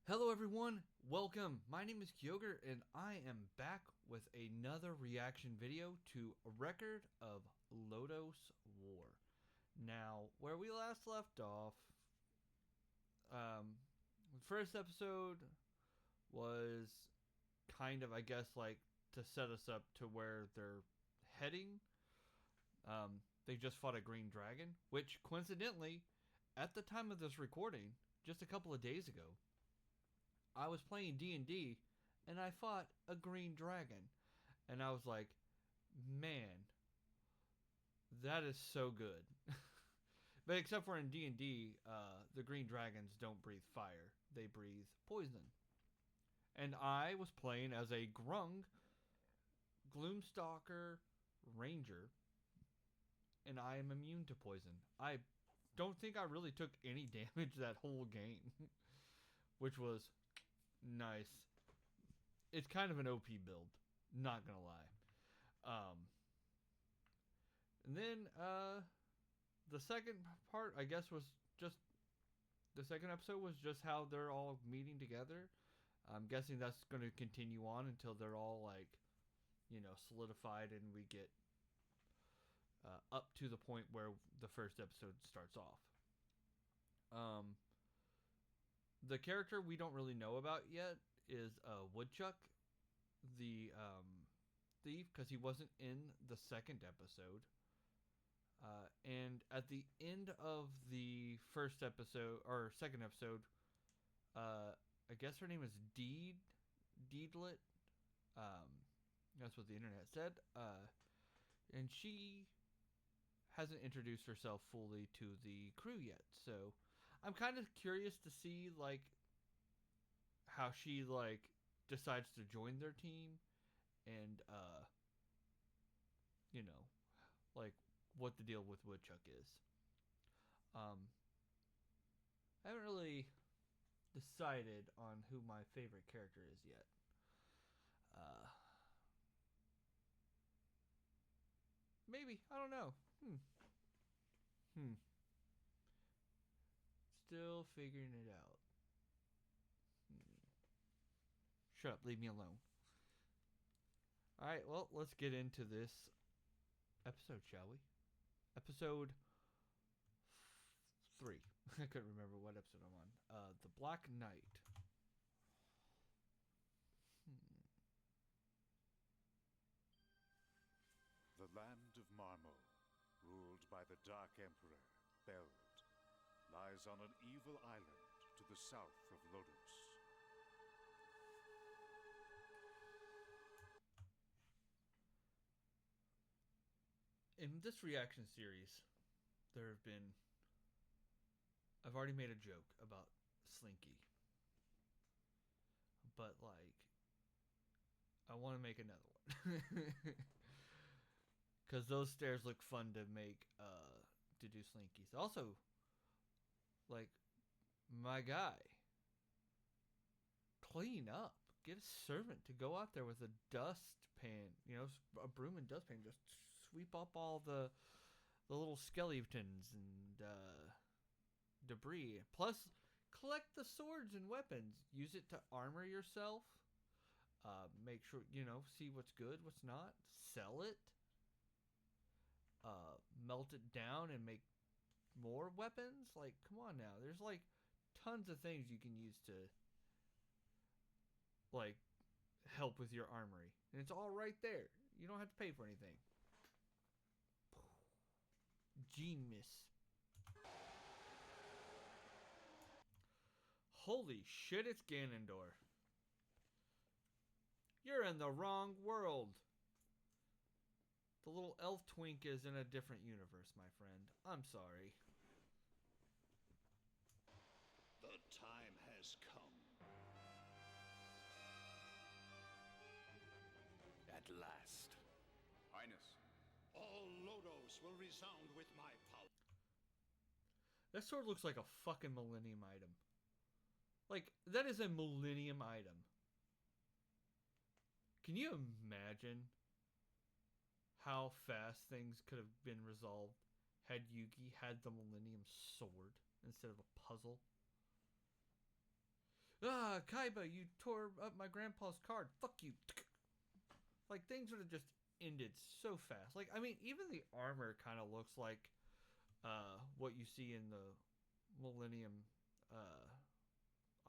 Hello everyone, welcome. My name is Kyogre and I am back with another reaction video to A Record of Lodoss War. Now, where we last left off, the first episode was kind of, I guess, like to set us up to where they're heading. They just fought a green dragon, which coincidentally, at the time of this recording, just a couple of days ago, I was playing D&D and I fought a green dragon. And I was like, man, that is so good. But except for in D&D, the green dragons don't breathe fire. They breathe poison. And I was playing as a Grung Gloomstalker Ranger. And I am immune to poison. I don't think I really took any damage that whole game. Which was nice. It's kind of an OP build, not gonna lie. And then the second part, I guess, was just the second episode was just how they're all meeting together. I'm guessing that's going to continue on until they're all like, solidified, and we get up to the point where the first episode starts off. The character we don't really know about yet is Woodchuck, the thief, because he wasn't in the second episode. And at the end of the first episode, or second episode, I guess her name is Deedlit. That's what the internet said. And she hasn't introduced herself fully to the crew yet. So I'm kind of curious to see, like, how she, like, decides to join their team. And, like, what the deal with Woodchuck is. I haven't really decided on who my favorite character is yet. Maybe. I don't know. Still figuring it out. Shut up. Leave me alone. Alright, well, let's get into this episode, shall we? Episode 3. I couldn't remember what episode I'm on. The Black Knight. The land of Marmo, ruled by the Dark Emperor, Beld, lies on an evil island to the south of Lodoss. In this reaction series, there have been... I've already made a joke about Slinky. But, like, I want to make another one. Because those stairs look fun to make, to do Slinkies. Also, like, my guy, clean up. Get a servant to go out there with a dustpan, a broom and dustpan. Just sweep up all the little skeletons and debris. Plus, collect the swords and weapons. Use it to armor yourself. Make sure, see what's good, what's not. Sell it. Melt it down and make more weapons. Like, come on now. There's, like, tons of things you can use to, like, help with your armory. And it's all right there. You don't have to pay for anything. Genius. Holy shit, it's Ganondorf. You're in the wrong world. The little elf twink is in a different universe, my friend. I'm sorry. The time has come. At last. Highness. All Lodoss will resound with my power. That sword looks like a fucking Millennium item. Like, that is a Millennium item. Can you imagine how fast things could have been resolved had Yugi had the Millennium Sword instead of a puzzle? Kaiba, you tore up my grandpa's card. Fuck you. Like, things would have just ended so fast. Like, I mean, even the armor kind of looks like what you see in the Millennium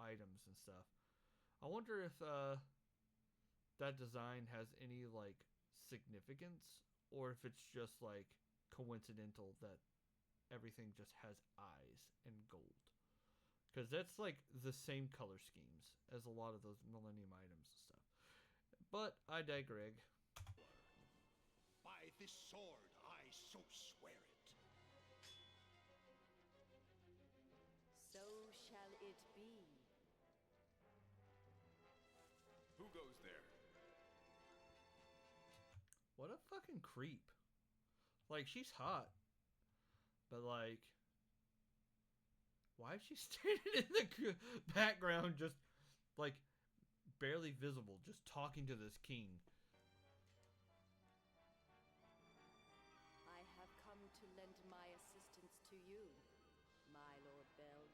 items and stuff. I wonder if that design has any, like, significance, or if it's just, like, coincidental that everything just has eyes and gold. Because that's, like, the same color schemes as a lot of those Millennium items and stuff. But I digress. By this sword, I so swear it. So shall it be. Who goes there? What a fucking creep. Like, she's hot. But, like, why is she standing in the background just, like, barely visible, just talking to this king? I have come to lend my assistance to you, my Lord Beld.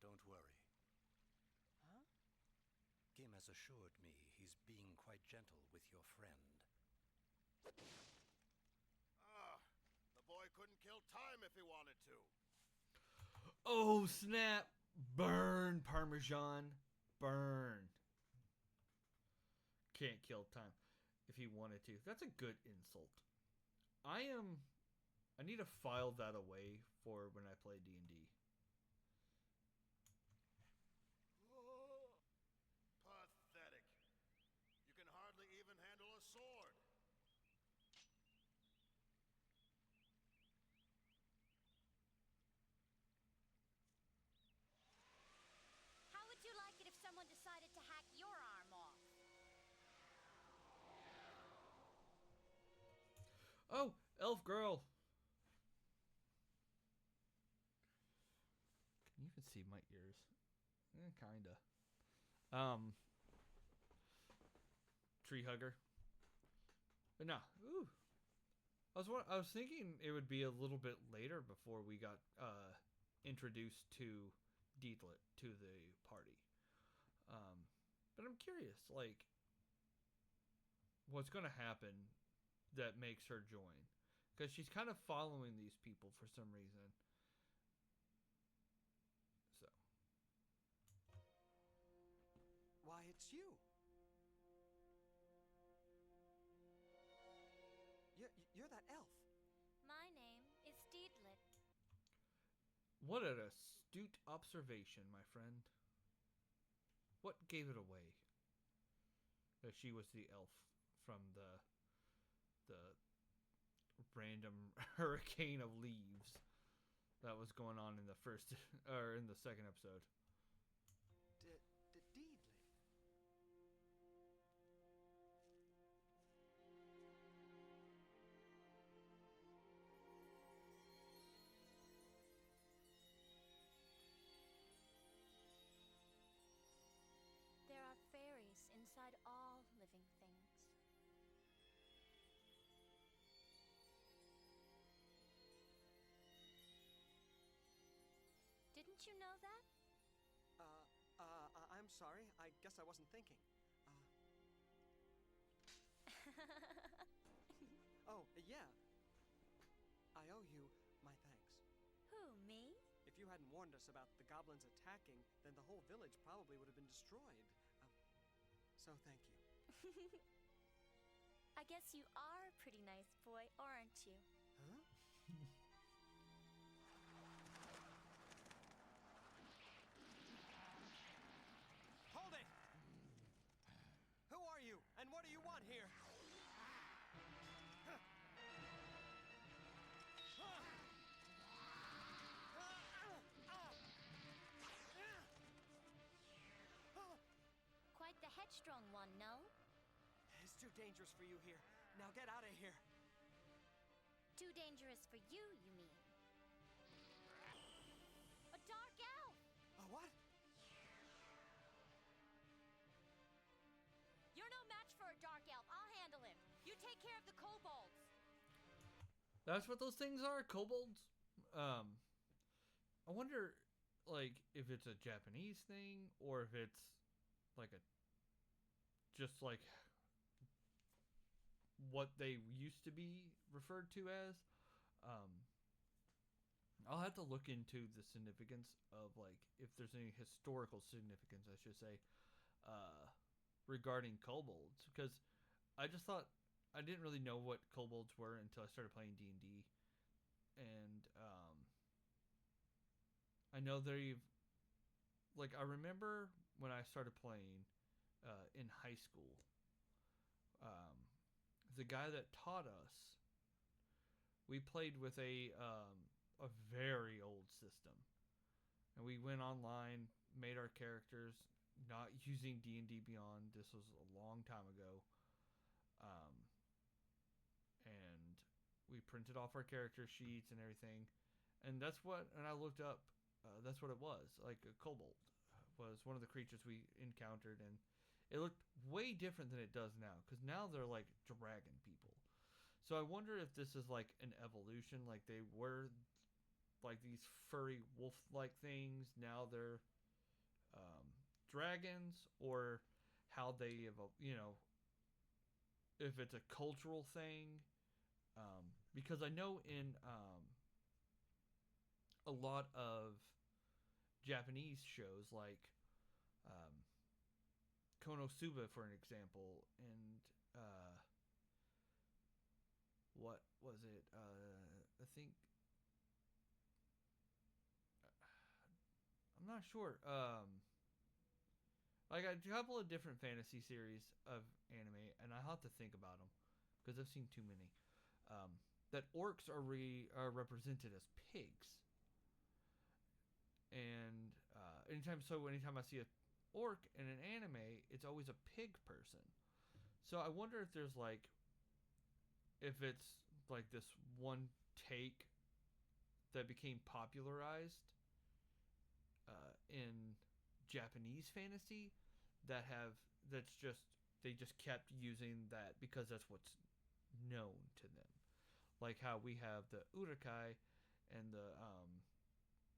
Don't worry. Huh? Kim has assured me he's being quite gentle with your friend. The boy couldn't kill time if he wanted to. Oh, snap. Burn, Parmesan. Burn. Can't kill time if he wanted to. That's a good insult. I need to file that away for when I play D&D. Pathetic. You can hardly even handle a sword. How would you like it if someone decided to hack your arm off? Oh, elf girl. Can you even see my ears? Kinda. Tree hugger. But no. Ooh. I was thinking it would be a little bit later before we got introduced to Deedlit, to the party. But I'm curious, like, what's going to happen that makes her join. Because she's kind of following these people for some reason. So. Why, it's you. You're that elf. My name is Deedlit. What an astute observation, my friend. What gave it away that she was the elf from the random hurricane of leaves that was going on in the first or in the second episode? Deedlit. There are fairies inside all living things. Didn't you know that? I'm sorry. I guess I wasn't thinking. Oh, yeah. I owe you my thanks. Who, me? If you hadn't warned us about the goblins attacking, then the whole village probably would have been destroyed. So thank you. I guess you are a pretty nice boy, aren't you? Huh? Hold it! Who are you, and what do you want here? Quite the headstrong one, no? It's too dangerous for you here. Now get out of here. Too dangerous for you, you mean? care of the kobolds. That's what those things are, kobolds. I wonder, like, if it's a Japanese thing or if it's like a just like what they used to be referred to as. Um, I'll have to look into the significance of like if there's any historical significance, I should say, uh, regarding kobolds because I just thought I didn't really know what kobolds were until I started playing D&D, and I know they've like I remember when I started playing in high school. Um, the guy that taught us, we played with a very old system, and we went online, made our characters, not using D&D Beyond. This was a long time ago, um, and we printed off our character sheets and everything, and that's what. And I looked up. That's what it was. Like a kobold was one of the creatures we encountered, and it looked way different than it does now. Because now they're like dragon people. So I wonder if this is like an evolution. Like they were like these furry wolf-like things. Now they're dragons, or how they evolve. If it's a cultural thing. Because I know in a lot of Japanese shows like um, Konosuba, for an example, and what was it? I think I'm not sure. Like a couple of different fantasy series of anime, and I have to think about them because I've seen too many. That orcs are represented as pigs, and anytime I see a orc in an anime, it's always a pig person. So I wonder if it's like this one take that became popularized in Japanese fantasy that's just they just kept using that because that's what's known to them. Like how we have the Urukai and the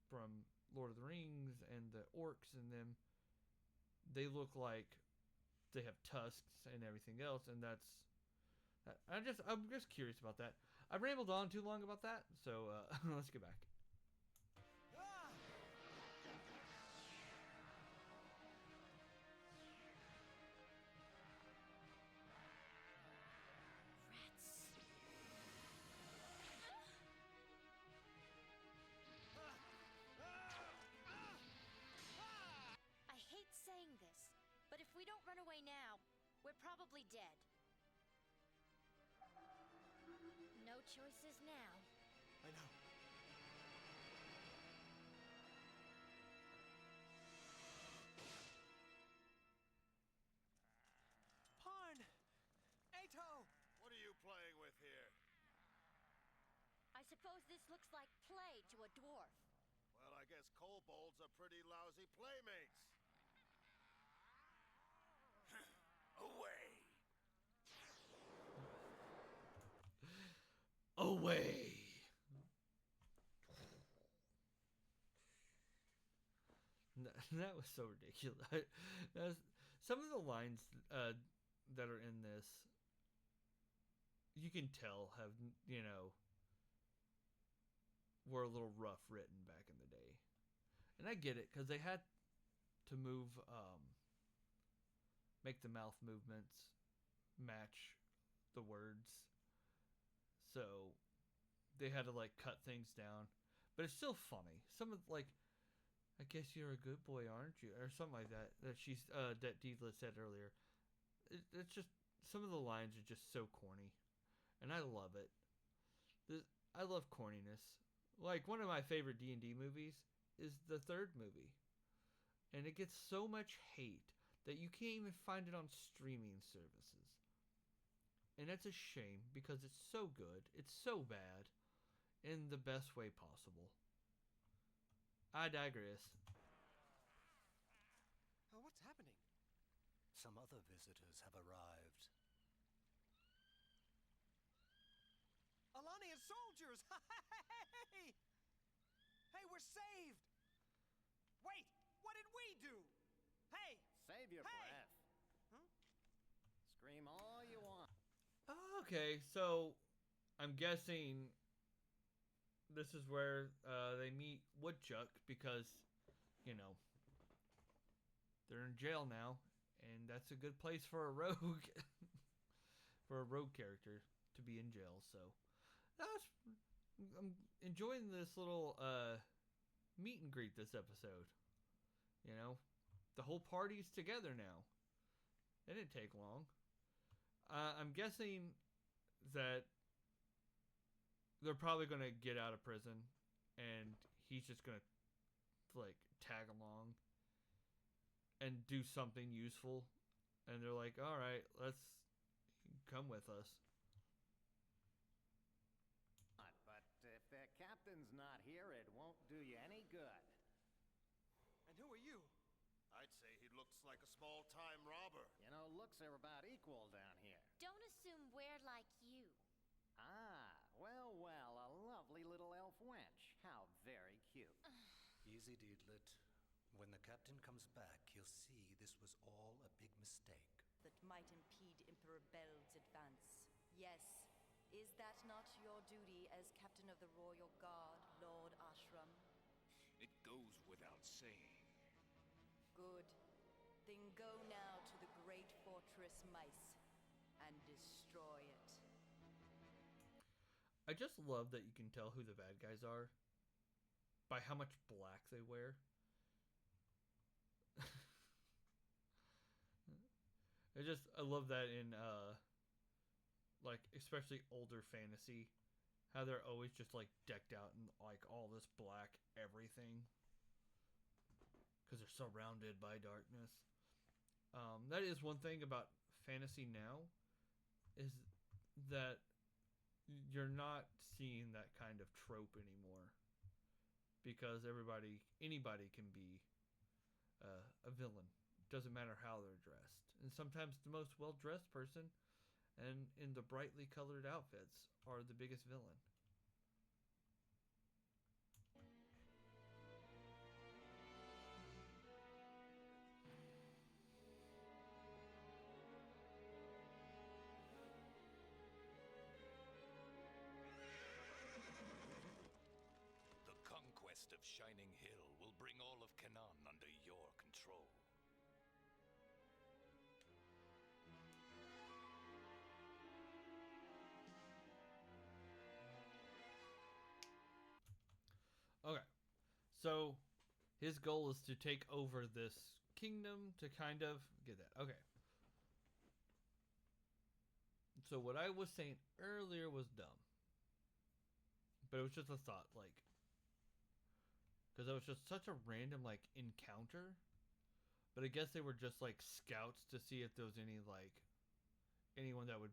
from Lord of the Rings and the orcs in them, they look like they have tusks and everything else, and I'm just curious about that. I've rambled on too long about that, so let's get back. I hate saying this, but if we don't run away now, we're probably dead. No choices now. I know. Parn! Ato! What are you playing with here? I suppose this looks like play to a dwarf. Well, I guess kobolds are pretty lousy playmates. Away! Away. That was so ridiculous. Some of the lines that are in this, you can tell have were a little rough written back in the day, and I get it because they had to make the mouth movements match the words, so they had to like cut things down, but it's still funny. Some of like, I guess you're a good boy, aren't you, or something like that. That Deedla said earlier. It's just some of the lines are just so corny, and I love it. I love corniness. Like one of my favorite D&D movies is the third movie, and it gets so much hate that you can't even find it on streaming services. And that's a shame because it's so good, it's so bad, in the best way possible. I digress. What's happening? Some other visitors have arrived. Alania's soldiers! Hey! Hey, we're saved! Wait, what did we do? Hey! Save your Hey! breath. Huh? Scream all you want. Okay, so I'm guessing this is where they meet Woodchuck because, you know, they're in jail now, and that's a good place for a rogue, for a rogue character to be in jail. So that's I'm enjoying this little meet and greet this episode. You know, the whole party's together now. It didn't take long. I'm guessing that they're probably gonna get out of prison, and he's just gonna like tag along and do something useful. And they're like, "All right, let's come with us." But if the captain's not here, it won't do you any good. And who are you? I'd say he looks like a small-time robber. You know, looks are about equal down here. Don't assume we're like you. Ah, well, a lovely little elf wench. How very cute. Easy, Deedlit. When the captain comes back, he'll see this was all a big mistake. That might impede Emperor Beld's advance. Yes, is that not your duty as Captain of the Royal Guard, Lord Ashram? It goes without saying. Good. Then go now to the great fortress Mice and destroy it. I just love that you can tell who the bad guys are by how much black they wear. I love that in like especially older fantasy, how they're always just like decked out in like all this black everything because they're surrounded by darkness. That is one thing about fantasy now, is that you're not seeing that kind of trope anymore, because anybody can be a villain. Doesn't matter how they're dressed. And sometimes the most well-dressed person and in the brightly colored outfits are the biggest villain. The conquest of Shining Hill will bring all of Canaan under your control. Okay. So his goal is to take over this kingdom to kind of get that. Okay. So what I was saying earlier was dumb. But it was just a thought, like, because it was just such a random like encounter. But I guess they were just like scouts to see if there was any like anyone that would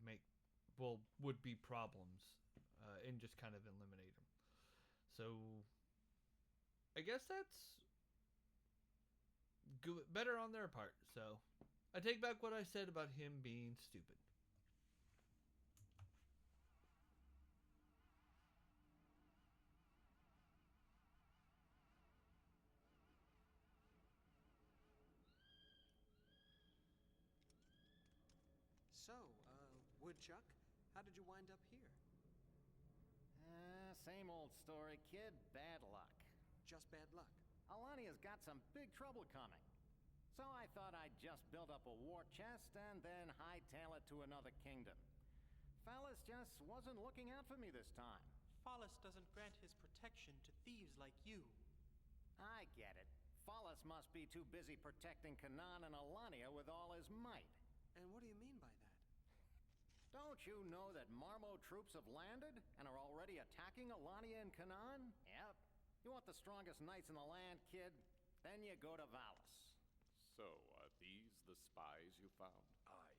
would be problems, and just kind of eliminate them. So I guess that's good, better on their part. So I take back what I said about him being stupid. So, Woodchuck, how did you wind up here? Same old story, kid. Bad luck. Just bad luck. Alania's got some big trouble coming. So I thought I'd just build up a war chest and then hightail it to another kingdom. Phallus just wasn't looking out for me this time. Phallus doesn't grant his protection to thieves like you. I get it. Phallus must be too busy protecting Canaan and Alania with all his might. And what do you mean by that? Don't you know that Marmo troops have landed and are already attacking Alania and Canaan? Yep. You want the strongest knights in the land, kid? Then you go to Valus. So, are these the spies you found? Aye.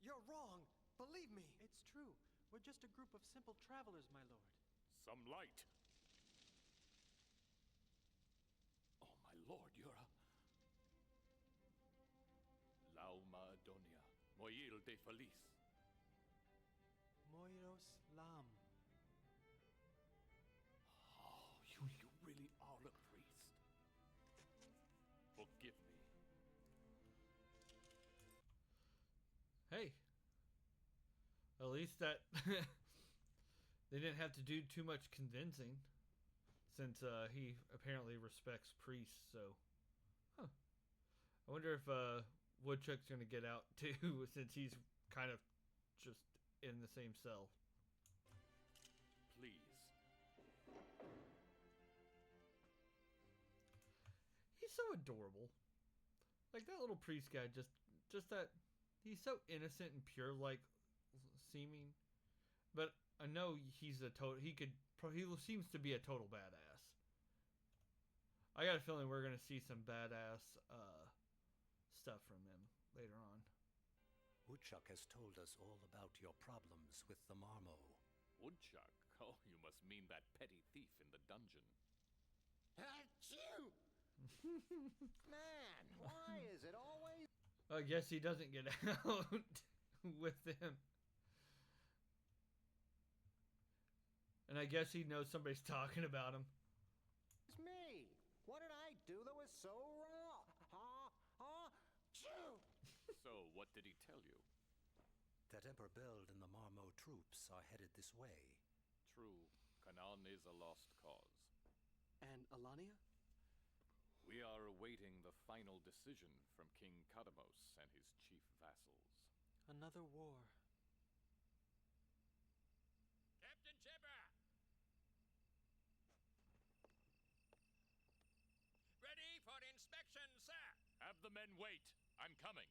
You're wrong! Believe me! It's true. We're just a group of simple travelers, my lord. Some light. Oh, my lord, you're a... Lauma Adonia, Moyil de Feliz. Moiros Lam. At least that they didn't have to do too much convincing, since he apparently respects priests. So, huh. I wonder if Woodchuck's gonna get out too, since he's kind of just in the same cell. Please. He's so adorable. Like that little priest guy, just that he's so innocent and pure, like seeming. But I know he's a total. He seems to be a total badass. I got a feeling we're gonna see some badass stuff from him later on. Woodchuck has told us all about your problems with the Marmo. Woodchuck? Oh, you must mean that petty thief in the dungeon. Achoo! Man, why is it always... I guess he doesn't get out with him. And I guess he knows somebody's talking about him. It's me. What did I do that was so wrong? Achoo! So, what did he tell you? That Emperor Beld and the Marmo troops are headed this way. True, Canaan is a lost cause. And Alania? We are awaiting the final decision from King Kadamos and his chief vassals. Another war. Captain Chipper! Ready for inspection, sir! Have the men wait. I'm coming.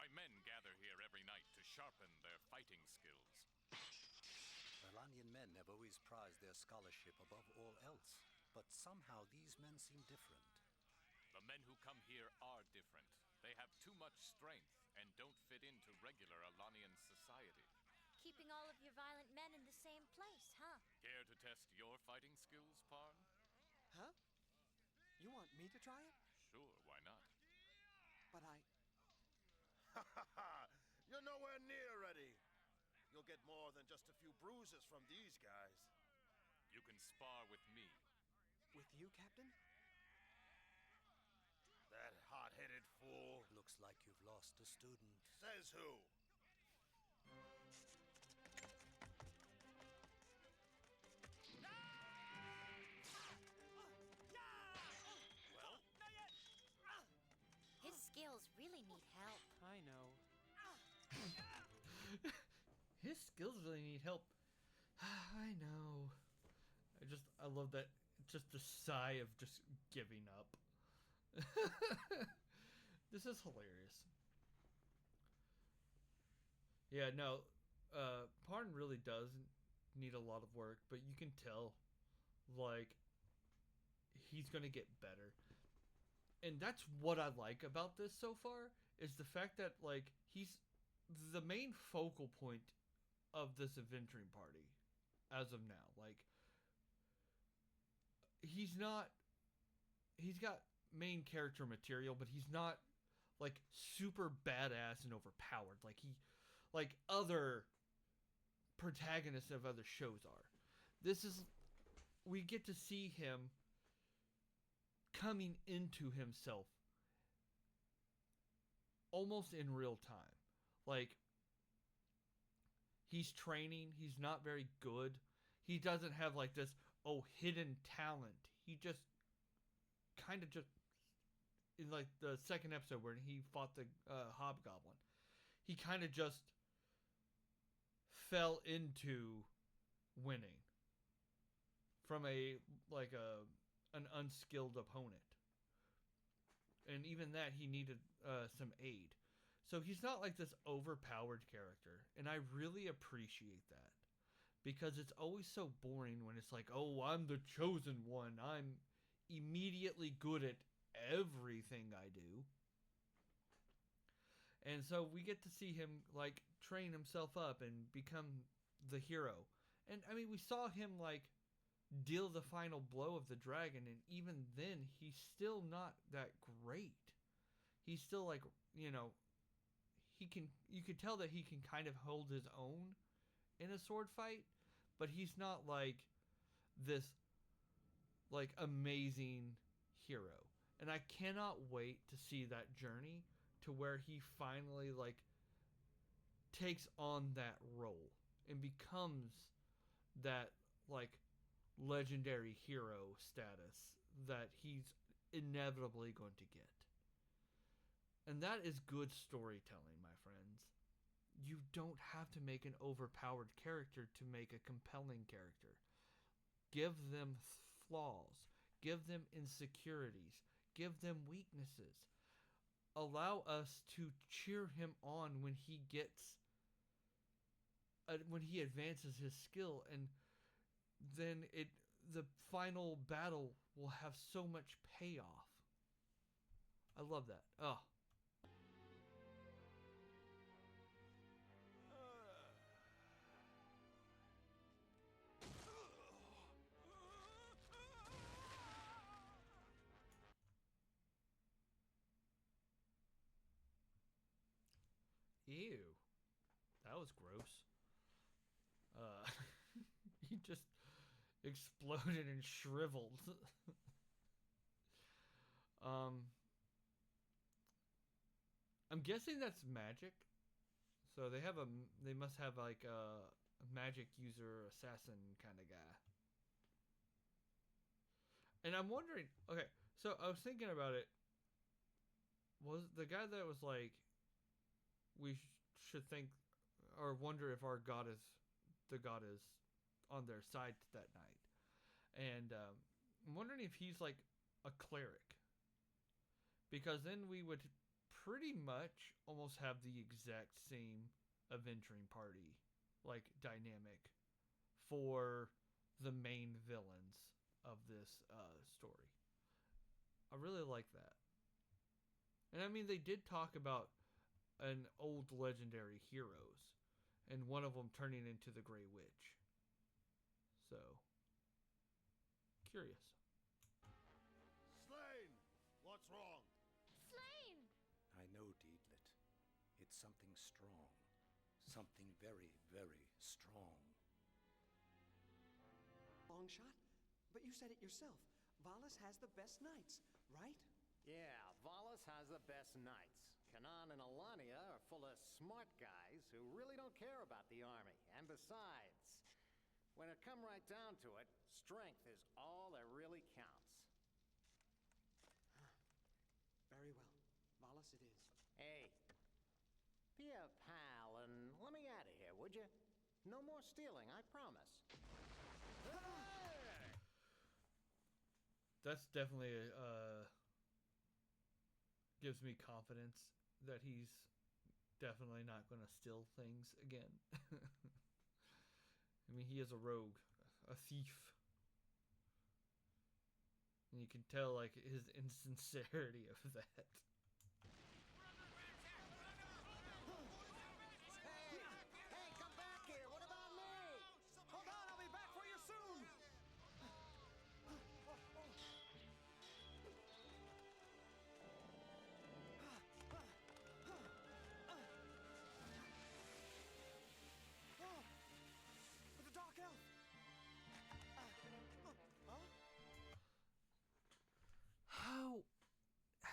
My men gather here every night to sharpen their fighting skills. Iranian men have always prized their scholarship above all else, but somehow these men seem different. The men who come here are different. They have too much strength and don't fit into regular Alanian society. Keeping all of your violent men in the same place, huh? Care to test your fighting skills, Parn? Huh? You want me to try it? Sure, why not? But Ha ha ha! You're nowhere near ready. You'll get more than just a few bruises from these guys. You can spar with me. With you, Captain? That hot-headed fool. Looks like you've lost a student. Says who? Well? Not yet! His skills really need help. I know. His skills really need help. I know. I love that. Just the sigh of just giving up. This is hilarious. Yeah, no. Parn really does need a lot of work, but you can tell, like, he's gonna get better. And that's what I like about this so far, is the fact that, like, he's the main focal point of this adventuring party as of now. Like, he's got main character material, but he's not, like, super badass and overpowered like other protagonists of other shows are. We get to see him coming into himself almost in real time. Like, he's training, he's not very good. He doesn't have like this hidden talent. He just kind of just, in like the second episode where he fought the hobgoblin, he kind of just fell into winning from an unskilled opponent. And even that, he needed some aid. So he's not like this overpowered character. And I really appreciate that. Because it's always so boring when it's like, oh, I'm the chosen one. I'm immediately good at everything I do. And so we get to see him, like, train himself up and become the hero. And, I mean, we saw him, like, deal the final blow of the dragon, and even then, he's still not that great. He's still, like, you could tell that he can kind of hold his own in a sword fight, but he's not like this like amazing hero. And I cannot wait to see that journey to where he finally like takes on that role and becomes that like legendary hero status that he's inevitably going to get. And that is good storytelling, my friends. You don't have to make an overpowered character to make a compelling character. Give them flaws, give them insecurities, give them weaknesses. Allow us to cheer him on when he gets when he advances his skill, and then the final battle will have so much payoff. I love that. Oh. Ew. That was gross. He just exploded and shriveled. I'm guessing that's magic. So they must have like a magic user assassin kind of guy. And I'm wondering, okay, so I was thinking about it. Was the guy that was like, we should think or wonder if our the god is on their side that night. And I'm wondering if he's like a cleric. Because then we would pretty much almost have the exact same adventuring party like dynamic for the main villains of this story. I really like that. And I mean, they did talk about an old legendary heroes, and one of them turning into the Grey Witch. So, curious. Slain! What's wrong? Slain! I know, Deedlit. It's something strong. Something very, very strong. Long shot? But you said it yourself. Valis has the best knights, right? Yeah, Valis has the best knights. Kanan and Alania are full of smart guys who really don't care about the army. And besides, when it come right down to it, strength is all that really counts. Very well. Valis it is. Hey, be a pal and let me out of here, would you? No more stealing, I promise. That's definitely gives me confidence that he's definitely not going to steal things again. I mean, he is a rogue, a thief. And you can tell, like, his insincerity of that. Hey, come back here! What about me? Hold on, I'll be back for you soon! With the Dark Elf!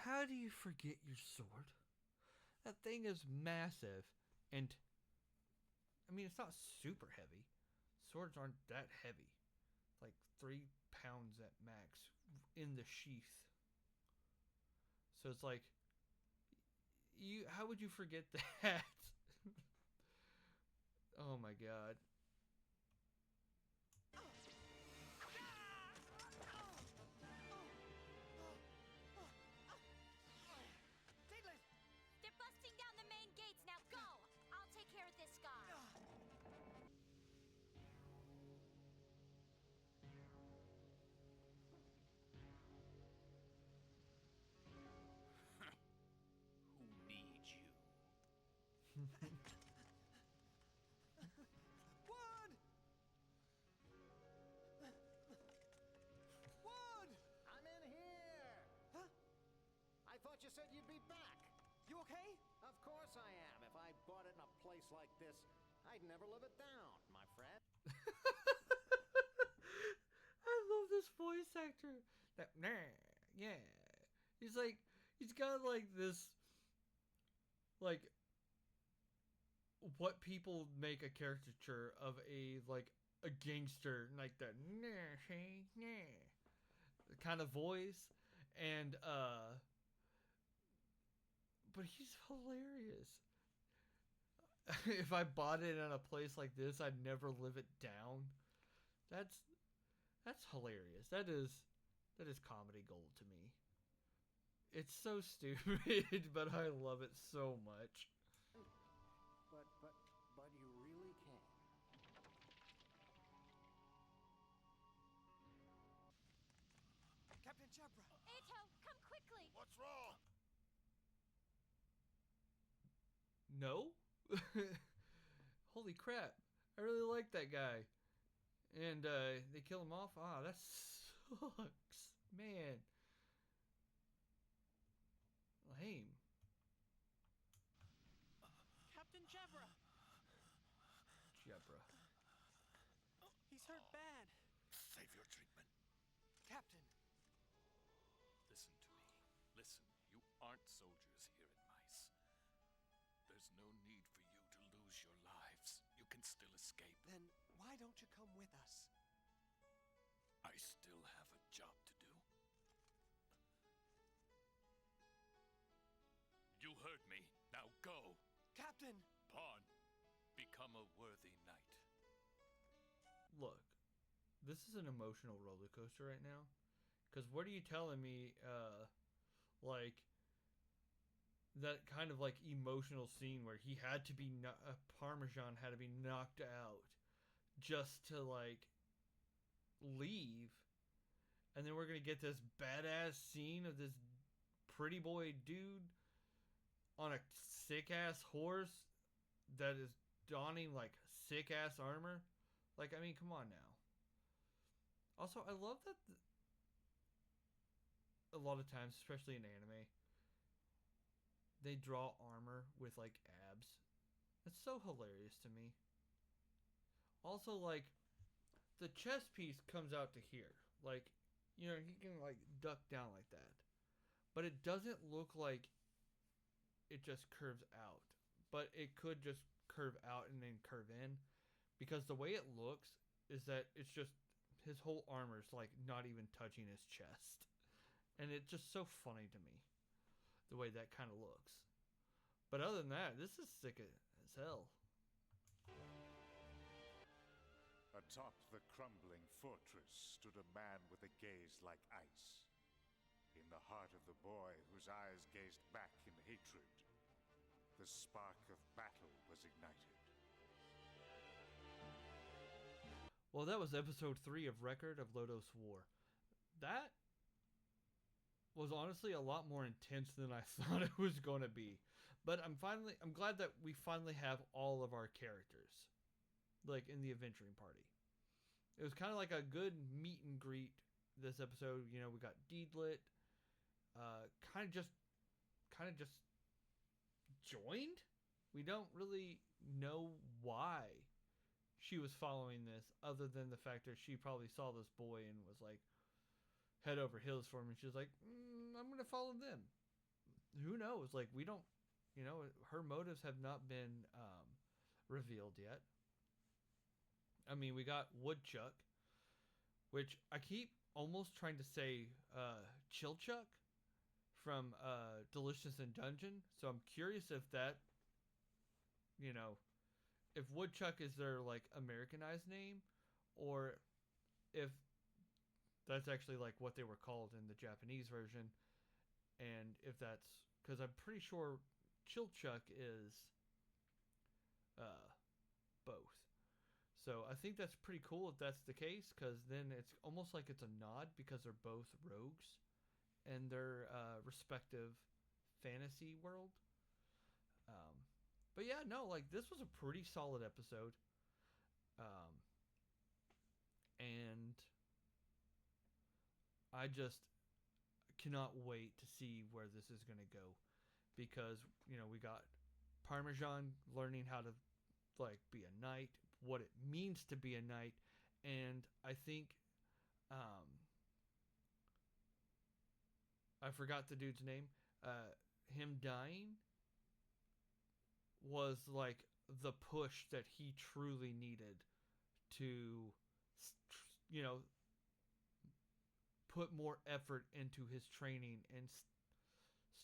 How do you forget your sword? That thing is massive, and I mean, it's not super heavy. Swords aren't that heavy. Like 3 pounds at max in the sheath. So it's like, how would you forget that? Oh my god. They're busting down the main gates now. Go! I'll take care of this guy. Who needs you? Wood! Wood! I'm in here! Huh? I thought you said you'd be back. You okay? Of course I am. If I bought it in a place like this, I'd never live it down. My I love this voice actor. That nah, yeah. He's like he's got like this like what people make a caricature of a like a gangster like that nah hey nah kind of voice and but he's hilarious. If I bought it in a place like this, I'd never live it down. That's that's hilarious. That is comedy gold to me. It's so stupid, but I love it so much. But you really can. Captain Jabra! Ato, come quickly! What's wrong? No? Holy crap. I really like that guy. And they kill him off? Ah, that sucks. Man. Lame. Captain Jabra! Jebra. He's hurt bad. Save your treatment. Captain! Listen to me. Listen, you aren't soldiers here at Mice. There's no need for you to lose your lives. You can still escape. Then why don't you come with us? I still have a job to do. You heard me. Now go. Captain! Pawn, become a worthy knight. Look, this is an emotional roller coaster right now. Because what are you telling me, like, that kind of, like, emotional scene where he had to be, Parmesan had to be knocked out just to, like, leave. And then we're going to get this badass scene of this pretty boy dude on a sick-ass horse that is donning, like, sick-ass armor. Like, I mean, come on now. Also, I love that a lot of times, especially in anime, they draw armor with, like, abs. It's so hilarious to me. Also, like, the chest piece comes out to here. Like, you know, he can, like, duck down like that. But it doesn't look like it just curves out. But it could just curve out and then curve in. Because the way it looks is that it's just his whole armor's like not even touching his chest. And it's just so funny to me. The way that kind of looks. But other than that, this is sick as hell. Atop the crumbling fortress stood a man with a gaze like ice. In the heart of the boy whose eyes gazed back in hatred, the spark of battle was ignited. Well, that was episode 3 of Record of Lodoss War. That was honestly a lot more intense than I thought it was going to be. But I'm glad that we finally have all of our characters, like, in the adventuring party. It was kind of like a good meet and greet this episode. You know, we got Deedlit, kind of just joined. We don't really know why she was following this, other than the fact that she probably saw this boy and was like head over heels for him, and she was like, I'm gonna follow them. Who knows? Like, we don't, you know, her motives have not been revealed yet. I mean, we got Woodchuck, which I keep almost trying to say Chilchuck from Delicious in Dungeon. So I'm curious if that, you know, if Woodchuck is their, like, Americanized name, or if that's actually, like, what they were called in the Japanese version, and if that's, because I'm pretty sure Chilchuck is both. So I think that's pretty cool if that's the case, because then it's almost like it's a nod, because they're both rogues in their respective fantasy world. But yeah, no, like, this was a pretty solid episode. And I just cannot wait to see where this is going to go. Because, you know, we got Parmesan learning how to, like, be a knight. what it means to be a knight. And I think I forgot the dude's name. Him dying was like the push that he truly needed to, you know, put more effort into his training and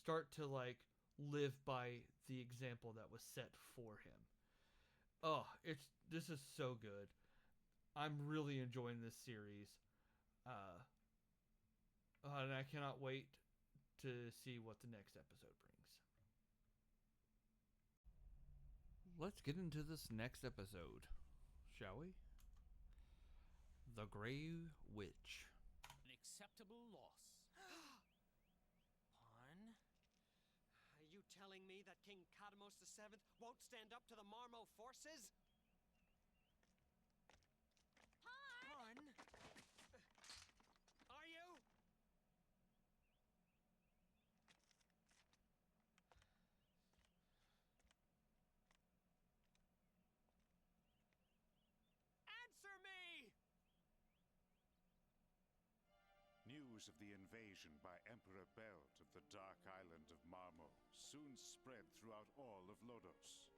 start to like live by the example that was set for him. Oh, this is so good. I'm really enjoying this series. And I cannot wait to see what the next episode brings. Let's get into this next episode, shall we? The Grey Witch. An acceptable loss. Pawn? Are you telling me that King Cadamos VII won't stand up to the Marmo forces? Pawn? Are you? Answer me! News of the invasion by Emperor Belt of the Dark Island of Marmo soon spread throughout all of Lodoss.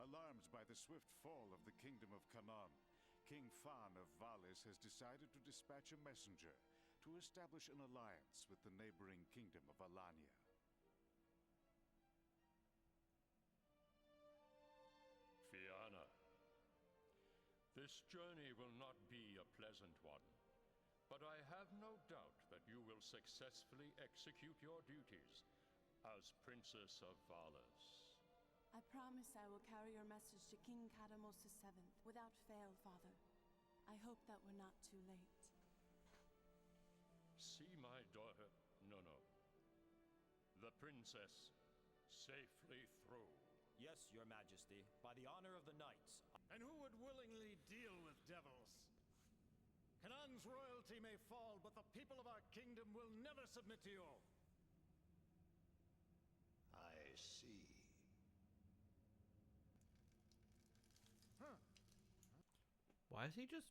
Alarmed by the swift fall of the kingdom of Canaan, King Fan of Valis has decided to dispatch a messenger to establish an alliance with the neighboring kingdom of Alania. Fianna, this journey will not be a pleasant one, but I have no doubt that you will successfully execute your duties as Princess of Valis. I promise I will carry your message to King Cadamos VII without fail, Father. I hope that we're not too late. See my daughter? No. The princess safely through. Yes, Your Majesty, by the honor of the knights. And who would willingly deal with devils? Canaan's royalty may fall, but the people of our kingdom will never submit to you. I see. Why is he just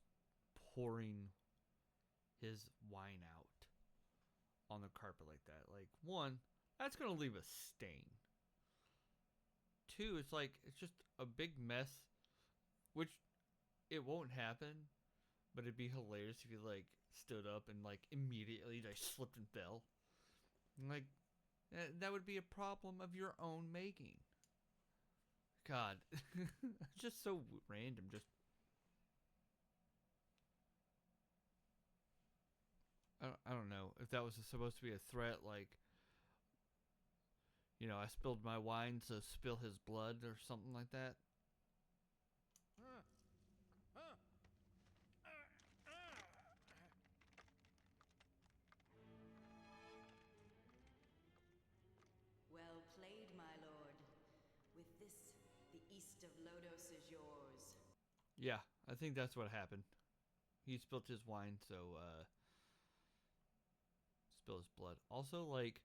pouring his wine out on the carpet like that? Like, one, that's going to leave a stain. Two, it's like, it's just a big mess, which it won't happen, but it'd be hilarious if you, like, stood up and, like, immediately just slipped and fell. Like, that would be a problem of your own making. God. It's just so random. Just, I don't know if that was supposed to be a threat, like, you know, I spilled my wine, so spill his blood or something like that. Well played, my lord. With this, the east of Lodoss is yours. Yeah, I think that's what happened. He spilled his wine, so, spill his blood. Also, like,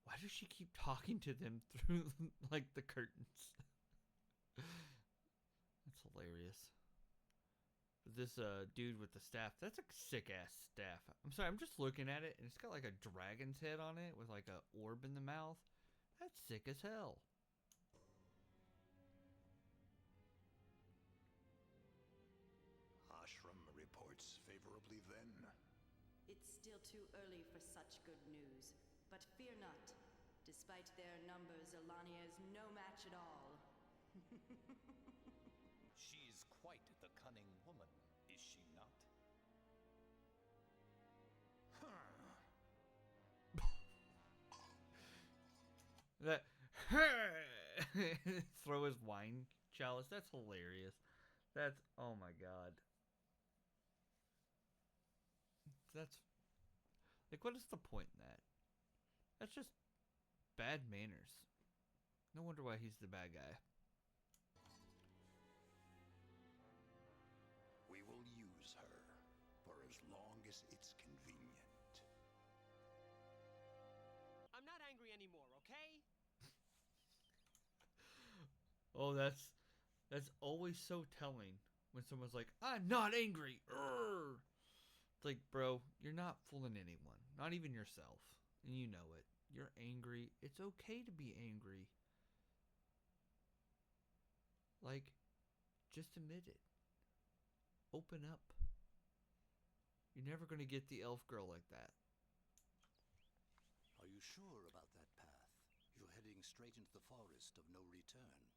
why does she keep talking to them through, like, the curtains? That's hilarious. This, dude with the staff, that's a sick-ass staff. I'm sorry, I'm just looking at it, and it's got, like, a dragon's head on it with, like, a orb in the mouth. That's sick as hell. Ashram reports favorably then. It's still too early for such good news, but fear not. Despite their numbers, Alania is no match at all. She's quite the cunning woman, is she not? That throw his wine chalice. That's hilarious. That's, oh my god. That's like, what is the point in that? That's just bad manners. No wonder why he's the bad guy. We will use her for as long as it's convenient. I'm not angry anymore, okay? Oh, that's always so telling when someone's like, I'm not angry. Urgh. It's like, bro, you're not fooling anyone, not even yourself. And you know it. You're angry. It's okay to be angry. Like, just admit it. Open up. You're never going to get the elf girl like that. Are you sure about that path? You're heading straight into the forest of no return.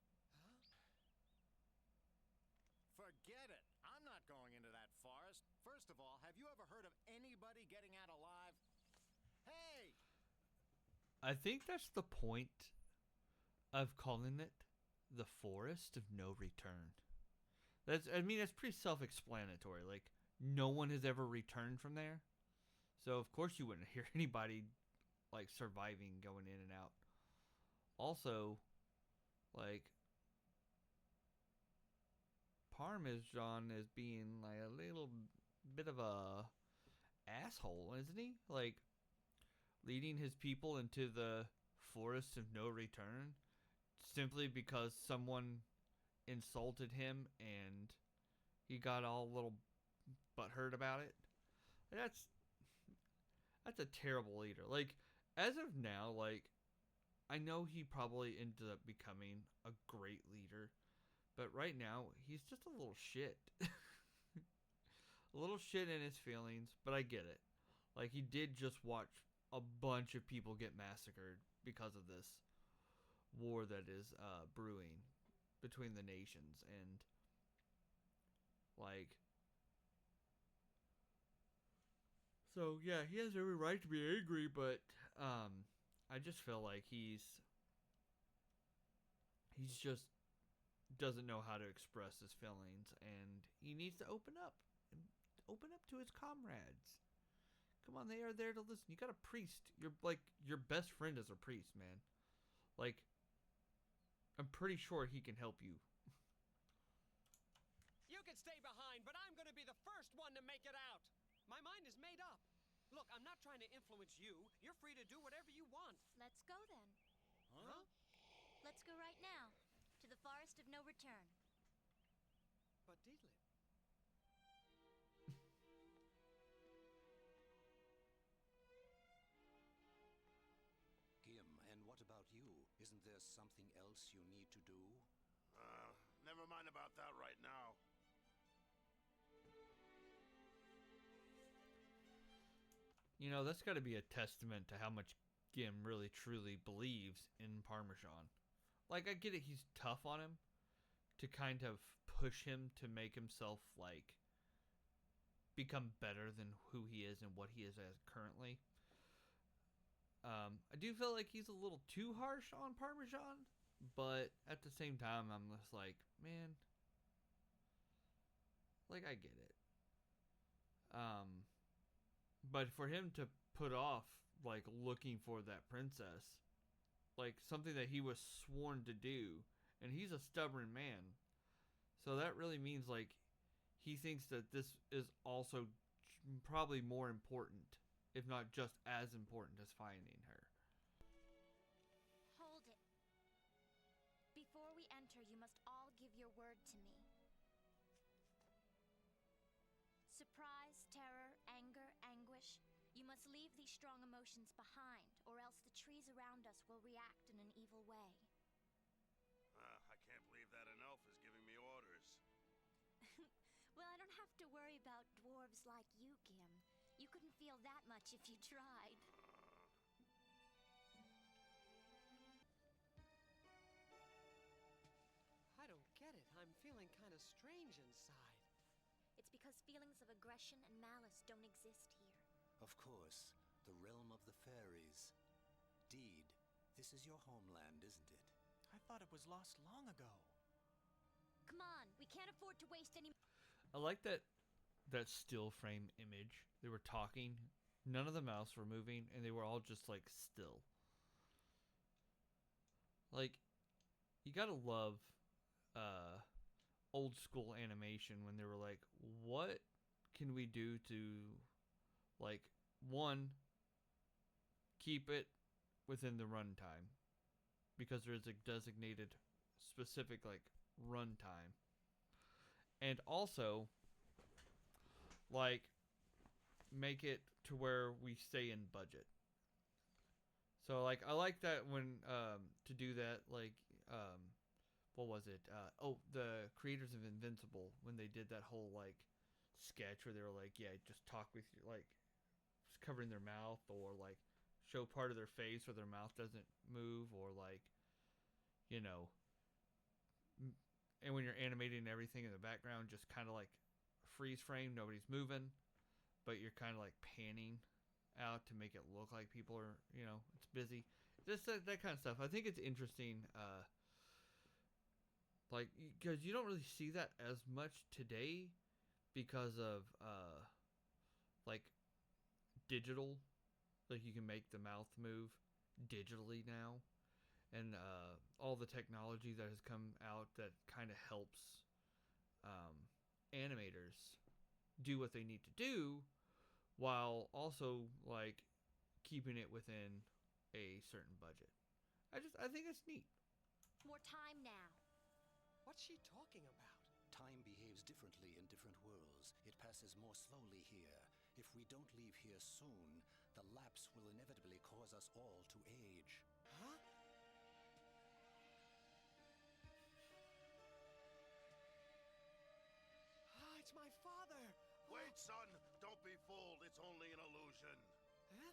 Forget it. I'm not going into that forest. First of all, have you ever heard of anybody getting out alive? Hey! I think that's the point of calling it the forest of no return. That's pretty self-explanatory. Like, no one has ever returned from there. So, of course, you wouldn't hear anybody, like, surviving, going in and out. Also, like, Parmesan is being, like, a little bit of a asshole, isn't he? Like, leading his people into the forest of no return simply because someone insulted him and he got all a little butthurt about it. That's a terrible leader. Like, as of now, like, I know he probably ended up becoming a great leader, but right now he's just a little shit. A little shit in his feelings, but I get it. Like, he did just watch a bunch of people get massacred because of this war that is brewing between the nations, and like, so yeah, he has every right to be angry, but I just feel like he's just doesn't know how to express his feelings, and he needs to open up to his comrades. Come on, they are there to listen. You got a priest. You're like, your best friend is a priest, man. Like, I'm pretty sure he can help you. You can stay behind, but I'm gonna be the first one to make it out. My mind is made up. Look, I'm not trying to influence you. You're free to do whatever you want. Let's go then. Huh? Let's go right now, to the forest of no return. But Deedlit. Gim, and what about you? Isn't there something else you need to do? Never mind about that right now. You know, that's got to be a testament to how much Gim really truly believes in Parmesan. Like, I get it, he's tough on him to kind of push him to make himself, like, become better than who he is and what he is as currently. I do feel like he's a little too harsh on Parmesan, but at the same time, I'm just like, man, like, I get it. But for him to put off, like, looking for that princess, like, something that he was sworn to do, and he's a stubborn man, so that really means, like, he thinks that this is also probably more important, if not just as important as finding her. Hold it. Before we enter, you must all give your word to me. Surprise, terror, anger, anguish. You must leave these strong emotions behind, or else the trees around us will react in an evil way. I can't believe that an elf is giving me orders. Well, I don't have to worry about dwarves like you, Gim. You couldn't feel that much if you tried. I don't get it. I'm feeling kind of strange inside. It's because feelings of aggression and malice don't exist here. Of course, the realm of the fairies. Deed, this is your homeland, isn't it? I thought it was lost long ago. Come on, we can't afford to waste any... I like that still frame image. They were talking, none of the mouths were moving, and they were all just, like, still. Like, you gotta love old school animation when they were like, what can we do to, like, one, keep it within the runtime, because there's a designated specific, like, runtime, and also like make it to where we stay in budget. So like I like that when to do that like what was it? The creators of Invincible, when they did that whole like sketch where they were like, yeah, just talk with you, like covering their mouth, or like show part of their face where their mouth doesn't move, or like, you know, and when you're animating everything in the background, just kind of like freeze frame, nobody's moving, but you're kind of like panning out to make it look like people are, you know, it's busy. Just that kind of stuff. I think it's interesting. Like, because you don't really see that as much today because of like digital, like you can make the mouth move digitally now, and all the technology that has come out that kind of helps animators do what they need to do while also like keeping it within a certain budget. I think it's neat. More time now. What's she talking about? Time behaves differently in different worlds. It passes more slowly here. If we don't leave here soon, the lapse will inevitably cause us all to age. Huh? Ah, it's my father! Wait, son! Don't be fooled. It's only an illusion. Huh?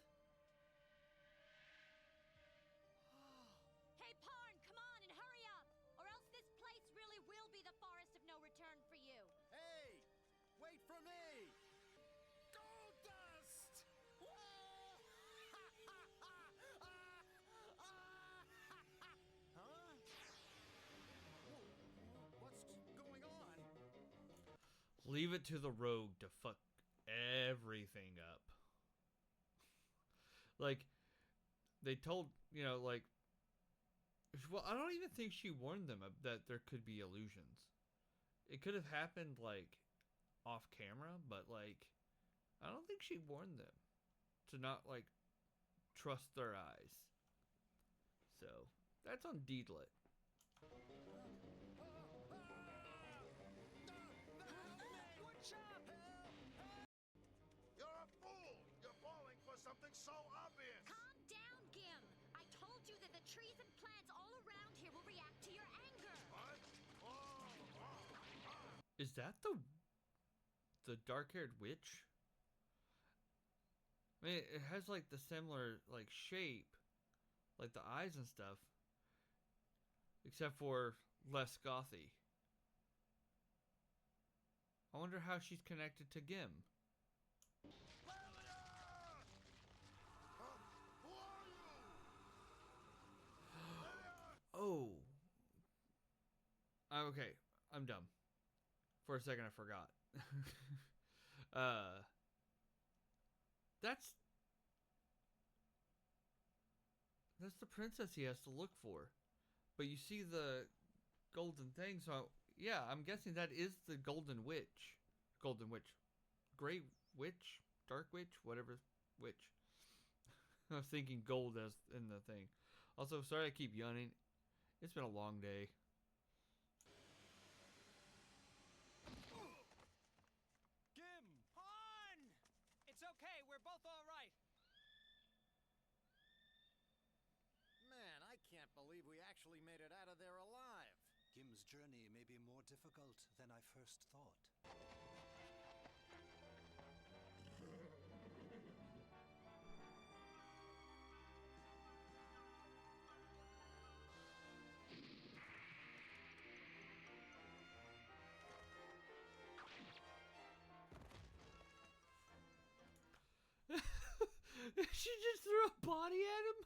Hey, Parn, come on and hurry up! Or else this place really will be the forest of no return for you. Hey! Wait for me! Gold dust! Whoa! Huh? What's going on? Leave it to the rogue to fuck everything up. Like, they told, you know, like, well, I don't even think she warned them that there could be illusions. It could have happened, like, off camera, but, like, I don't think she warned them to not, like, trust their eyes. So, that's on Deedlit. You're a fool! You're falling for something so obvious! Calm down, Gim. I told you that the trees and plants all around here will react to your anger. What? Is that the dark-haired witch? I mean, it has like the similar like shape, like the eyes and stuff, except for less gothy. I wonder how she's connected to Gim. Oh. Okay, I'm dumb. For a second, I forgot. That's the princess he has to look for. But you see the golden thing, so yeah, I'm guessing that is the golden witch. Golden witch. Grey witch? Dark witch? Whatever witch. I was thinking gold as in the thing. Also, sorry I keep yawning. It's been a long day. Gim! On! It's okay, we're both alright. Man, I can't believe we actually made it out of there alive. Gim's journey may be more difficult than I first thought. She just threw a body at him?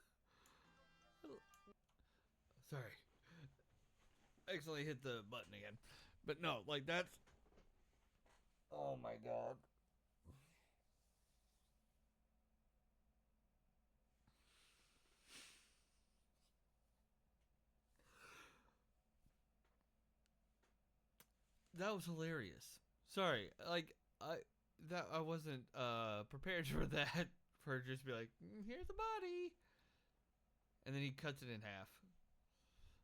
Sorry. Accidentally hit the button again. But no, like that's... Oh my god. That was hilarious. Sorry, like I wasn't prepared for that. For her to just be like, here's the body, and then he cuts it in half.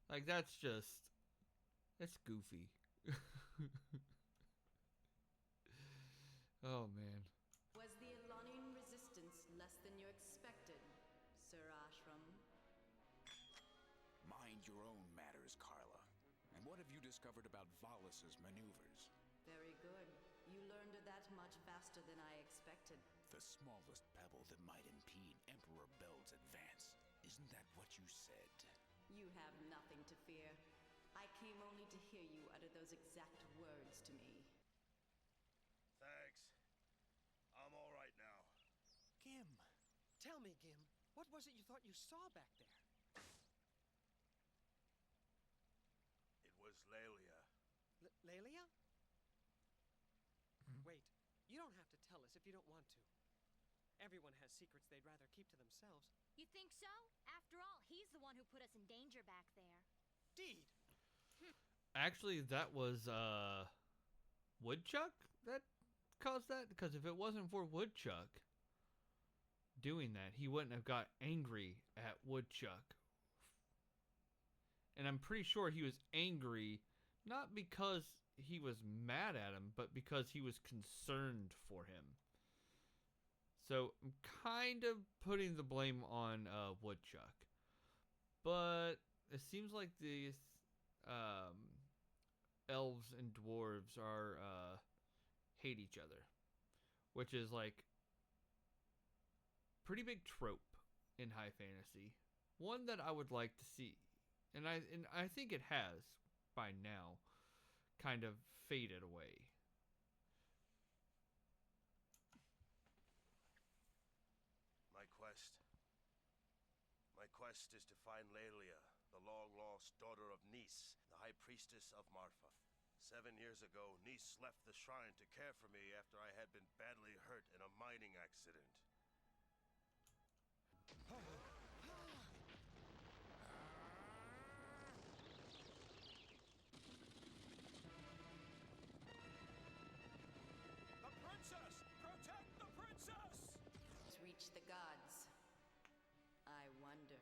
Like that's goofy. Oh man. Was the Elanian resistance less than you expected, Sir Ashram? Mind your own matters, Carla. And what have you discovered about Vallis's maneuvers? Very good. You learned that much faster than I expected. The smallest pebble that might impede Emperor Beld's advance. Isn't that what you said? You have nothing to fear. I came only to hear you utter those exact words to me. Thanks. I'm all right now. Gim. Tell me, Gim. What was it you thought you saw back there? It was Lelia. Lelia? Wait. You don't have to tell us if you don't want to. Everyone has secrets they'd rather keep to themselves. You think so? After all, he's the one who put us in danger back there. Deed. Actually, that was Woodchuck that caused that, because if it wasn't for Woodchuck doing that, he wouldn't have got angry at Woodchuck. And I'm pretty sure he was angry not because he was mad at him, but because he was concerned for him. So I'm kind of putting the blame on Woodchuck. But it seems like these elves and dwarves are hate each other, which is like pretty big trope in high fantasy. One that I would like to see, and I think it has by now kind of faded away. My quest is to find Lelia, the long-lost daughter of Nis, the High Priestess of Marfa. 7 years ago, Nis left the shrine to care for me after I had been badly hurt in a mining accident. The princess! Protect the princess! Reach the gods. I wonder.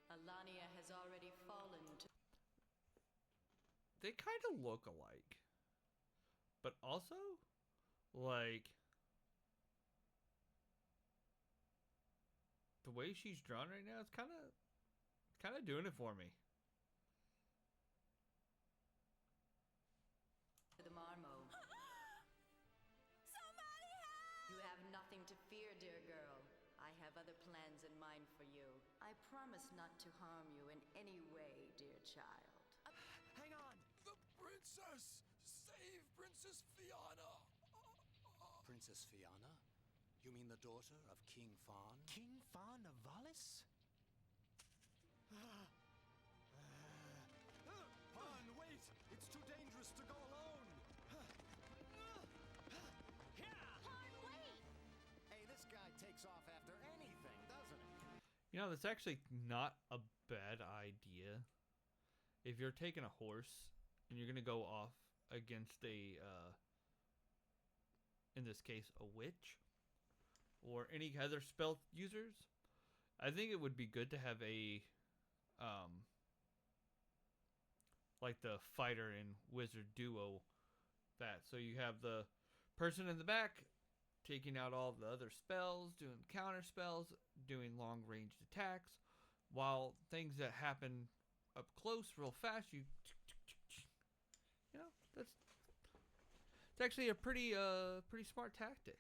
Alania has already fallen to... They kind of look alike. But also, like, the way she's drawn right now, it's kind of doing it for me. The Marmo. Somebody help! You have nothing to fear, dear girl. I have other plans in mind for you. I promise not to harm you in any way, dear child. Hang on! The princess! Save Princess Fianna! Princess Fianna? You mean the daughter of King Fawn? King Fawn of Vallis? Fawn, wait! It's too dangerous to go alone! Fawn, wait! Hey, this guy takes off after anything, doesn't he? You know, that's actually not a bad idea. If you're taking a horse and you're going to go off against a, in this case, a witch, or any other spell users, I think it would be good to have a, like the fighter and wizard duo that. So you have the person in the back taking out all the other spells, doing counter spells, doing long ranged attacks, while things that happen up close real fast, you know, it's actually a pretty smart tactic.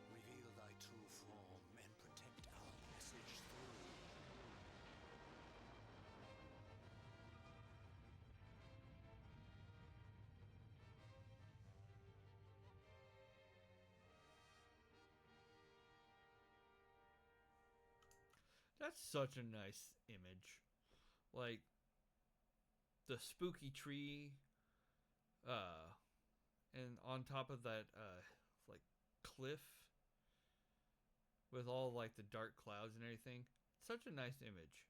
Reveal thy true form and protect our passage through. That's such a nice image. Like the spooky tree and on top of that like cliff with all like the dark clouds and everything. Such a nice image.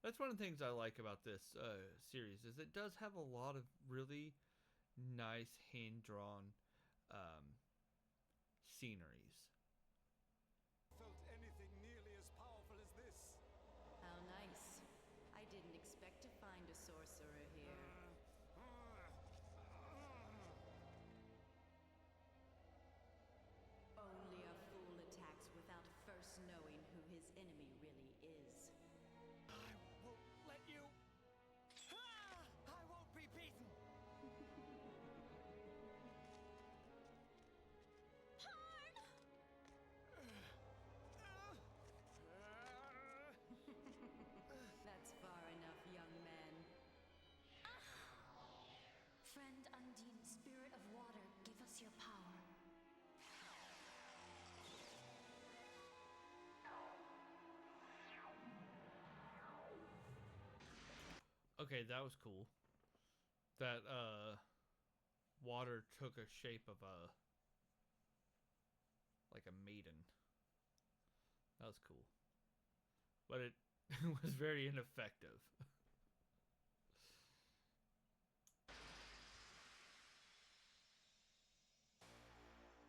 That's one of the things I like about this series is it does have a lot of really nice hand-drawn sceneries. Felt anything nearly Okay, that was cool. That water took a shape of a like a maiden. That was cool. But it was very ineffective.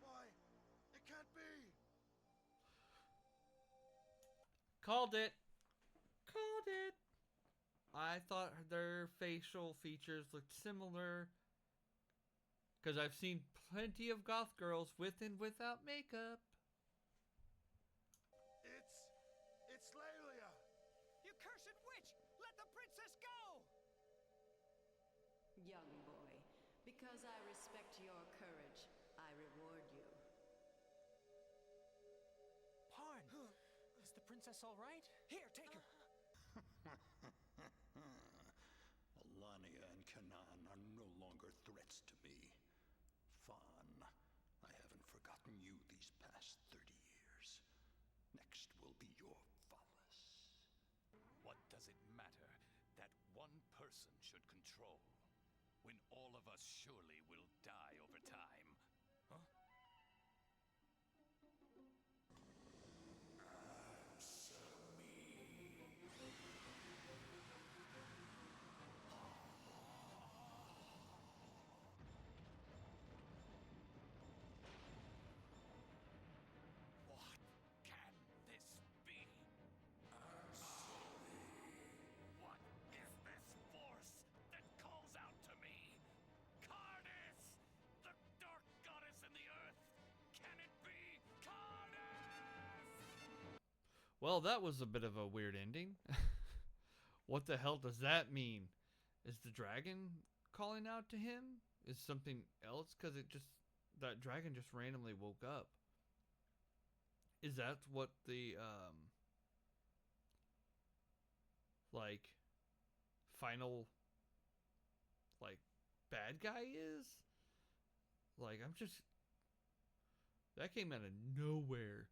Why? It can't be! Called it. Called it. I thought their facial features looked similar. Because I've seen plenty of goth girls with and without makeup. It's Lelia! You cursed witch! Let the princess go! Young boy, because I respect your courage, I reward you. Parn! Is the princess all right? Here, take her! Alania and Canaan are no longer threats to me. Fawn, I haven't forgotten you these past 30 years. Next will be your Valis. What does it matter that one person should control, when all of us surely will die over time? Huh? What can this be? What is this force that calls out to me? Cardis! The dark goddess in the earth! Can it be Cardis? Well, that was a bit of a weird ending. What the hell does that mean? Is the dragon calling out to him? Is something else? Because that dragon just randomly woke up. Is that what the like final like bad guy is? Like, I'm just, that came out of nowhere.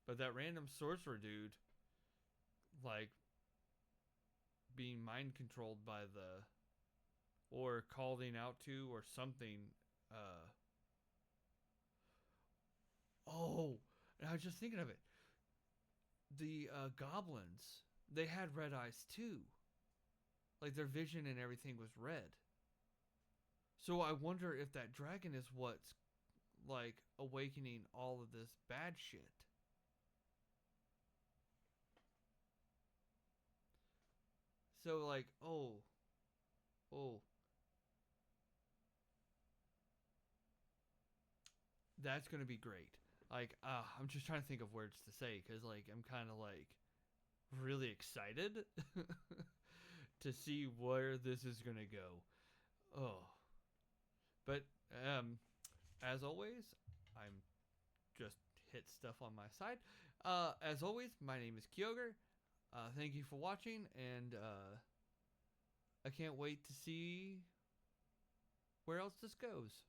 But that random sorcerer dude, like, being mind controlled by or calling out to, or something. Oh, and I was just thinking of it. The goblins, they had red eyes too. Like, their vision and everything was red. So I wonder if that dragon is what's, like, awakening all of this bad shit. So, like, oh. That's going to be great. Like, I'm just trying to think of words to say, because, like, I'm kind of, like, really excited to see where this is going to go. Oh. But, as always, I'm just hit stuff on my side. As always, my name is Kyogre. Thank you for watching, and I can't wait to see where else this goes.